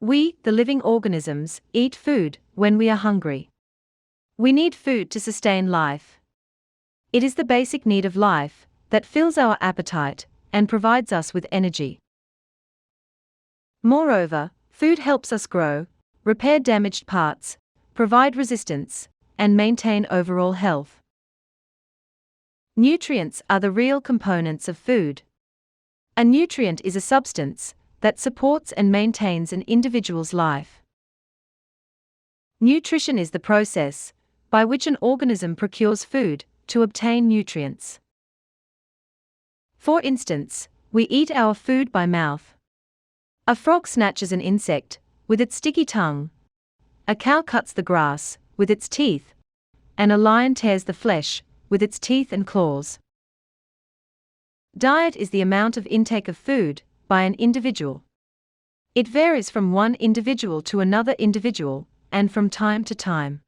We, the living organisms, eat food when we are hungry. We need food to sustain life. It is the basic need of life that fills our appetite and provides us with energy. Moreover, food helps us grow, repair damaged parts, provide resistance, and maintain overall health. Nutrients are the real components of food. A nutrient is a substance that supports and maintains an individual's life. Nutrition is the process by which an organism procures food to obtain nutrients. For instance, we eat our food by mouth. A frog snatches an insect with its sticky tongue. A cow cuts the grass with its teeth, and a lion tears the flesh with its teeth and claws. Diet is the amount of intake of food by an individual. It varies from one individual to another individual, and from time to time.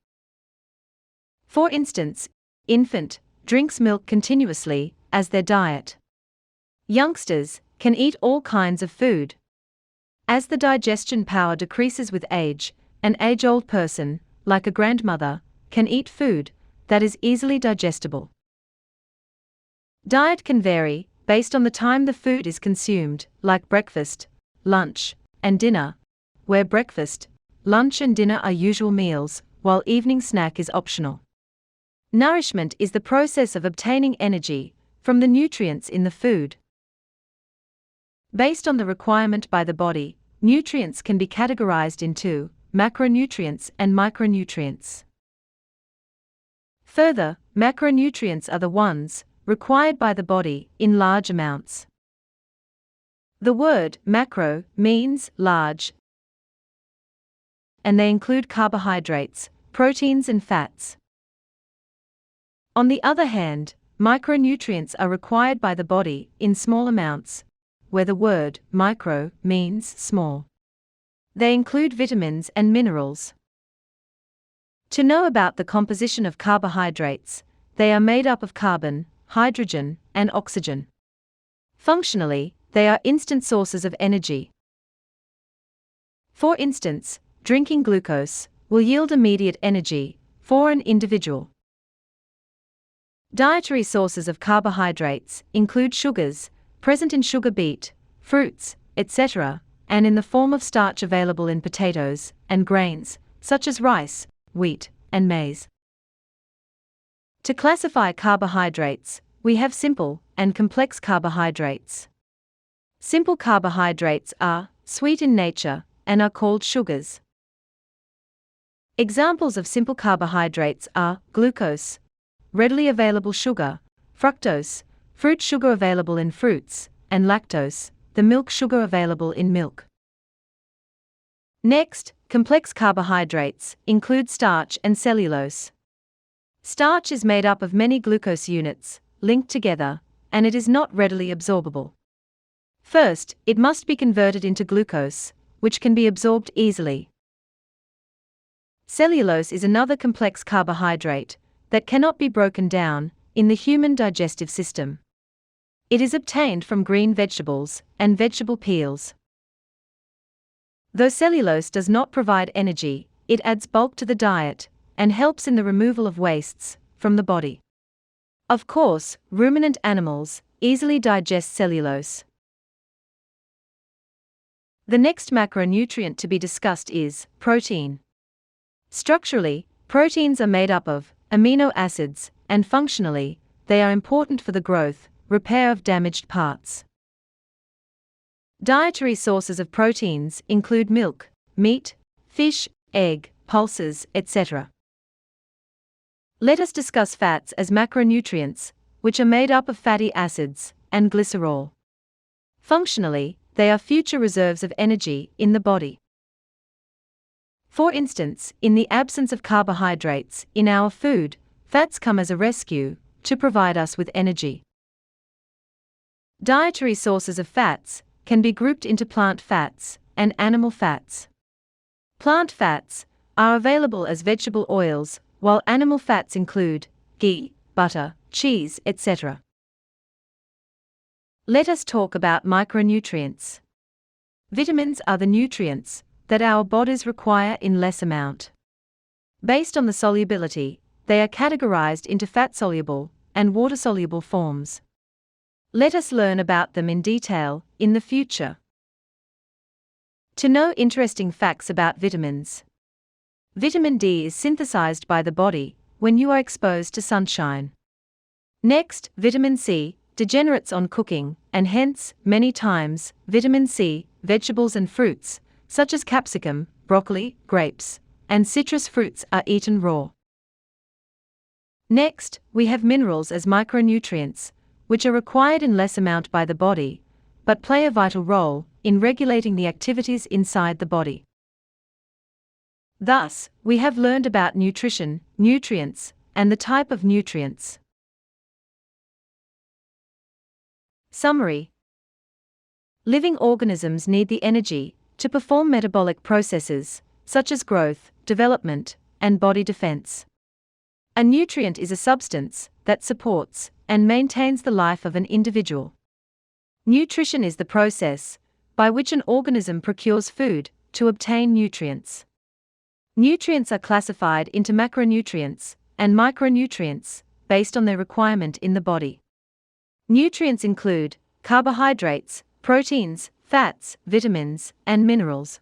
For instance, infant drinks milk continuously as their diet. Youngsters can eat all kinds of food. As the digestion power decreases with age, an age-old person, like a grandmother, can eat food that is easily digestible. Diet can vary based on the time the food is consumed, like breakfast, lunch, and dinner, where breakfast, lunch and dinner are usual meals, while evening snack is optional. Nourishment is the process of obtaining energy from the nutrients in the food. Based on the requirement by the body, nutrients can be categorized into macronutrients and micronutrients. Further, macronutrients are the ones required by the body in large amounts. The word macro means large, and they include carbohydrates, proteins, and fats. On the other hand, micronutrients are required by the body in small amounts, where the word micro means small. They include vitamins and minerals. To know about the composition of carbohydrates, they are made up of carbon, hydrogen, and oxygen. Functionally, they are instant sources of energy. For instance, drinking glucose will yield immediate energy for an individual. Dietary sources of carbohydrates include sugars, present in sugar beet, fruits, etc., and in the form of starch available in potatoes, and grains, such as rice, wheat, and maize. To classify carbohydrates, we have simple and complex carbohydrates. Simple carbohydrates are sweet in nature and are called sugars. Examples of simple carbohydrates are glucose, readily available sugar, fructose, fruit sugar available in fruits, and lactose, the milk sugar available in milk. Next, complex carbohydrates include starch and cellulose. Starch is made up of many glucose units, linked together, and it is not readily absorbable. First, it must be converted into glucose, which can be absorbed easily. Cellulose is another complex carbohydrate that cannot be broken down in the human digestive system. It is obtained from green vegetables and vegetable peels. Though cellulose does not provide energy, it adds bulk to the diet and helps in the removal of wastes from the body. Of course, ruminant animals easily digest cellulose. The next macronutrient to be discussed is protein. Structurally, proteins are made up of amino acids, and functionally, they are important for the growth, repair of damaged parts. Dietary sources of proteins include milk, meat, fish, egg, pulses, etc. Let us discuss fats as macronutrients, which are made up of fatty acids and glycerol. Functionally, they are future reserves of energy in the body. For instance, in the absence of carbohydrates in our food, fats come as a rescue to provide us with energy. Dietary sources of fats can be grouped into plant fats and animal fats. Plant fats are available as vegetable oils, while animal fats include ghee, butter, cheese, etc. Let us talk about micronutrients. Vitamins are the nutrients that our bodies require in less amount. Based on the solubility, they are categorized into fat-soluble and water-soluble forms. Let us learn about them in detail in the future. To know interesting facts about vitamins. Vitamin D is synthesized by the body when you are exposed to sunshine. Next, vitamin C degenerates on cooking, and hence, many times, vitamin C, vegetables and fruits, such as capsicum, broccoli, grapes, and citrus fruits are eaten raw. Next, we have minerals as micronutrients, which are required in less amount by the body, but play a vital role in regulating the activities inside the body. Thus, we have learned about nutrition, nutrients, and the type of nutrients. Summary. Living organisms need the energy to perform metabolic processes, such as growth, development, and body defense. A nutrient is a substance that supports and maintains the life of an individual. Nutrition is the process by which an organism procures food to obtain nutrients. Nutrients are classified into macronutrients and micronutrients based on their requirement in the body. Nutrients include carbohydrates, proteins, fats, vitamins, and minerals.